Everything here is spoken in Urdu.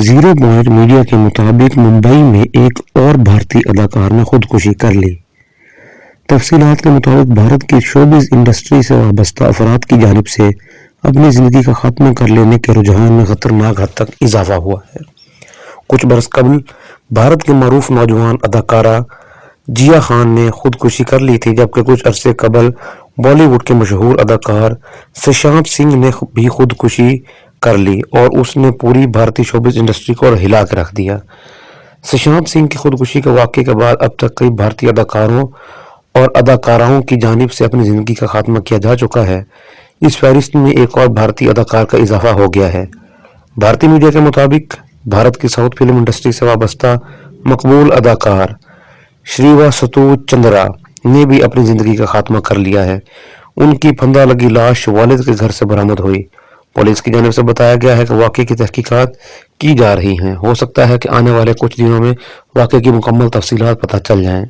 زیرو پوائنٹ میڈیا کے مطابق ممبئی میں ایک اور بھارتی اداکار نے خودکشی کر لی۔ تفصیلات کے مطابق بھارت کی شوبز انڈسٹری سے وابستہ افراد کی جانب سے اپنی زندگی کا خاتمہ کر لینے کے رجحان میں خطرناک حد تک اضافہ ہوا ہے۔ کچھ برس قبل بھارت کی معروف نوجوان اداکارہ جیا خان نے خودکشی کر لی تھی، جبکہ کچھ عرصے قبل بالی ووڈ کے مشہور اداکار سشانت سنگھ نے بھی خودکشی کر لی اور اس نے پوری بھارتی شوبز انڈسٹری کو ہلا کے رکھ دیا۔ سشانت سنگھ کی خودکشی کے واقعے کے بعد اب تک کئی بھارتی اداکاروں اور اداکاراؤں کی جانب سے اپنی زندگی کا خاتمہ کیا جا چکا ہے۔ اس فہرست میں ایک اور بھارتی اداکار کا اضافہ ہو گیا ہے۔ بھارتی میڈیا کے مطابق بھارت کی ساؤتھ فلم انڈسٹری سے وابستہ مقبول اداکار شریواستو چندرا نے بھی اپنی زندگی کا خاتمہ کر لیا ہے۔ ان کی پھندہ لگی لاش والد کے گھر سے برآمد ہوئی۔ پولیس کی جانب سے بتایا گیا ہے کہ واقعے کی تحقیقات کی جا رہی ہیں۔ ہو سکتا ہے کہ آنے والے کچھ دنوں میں واقعے کی مکمل تفصیلات پتہ چل جائیں۔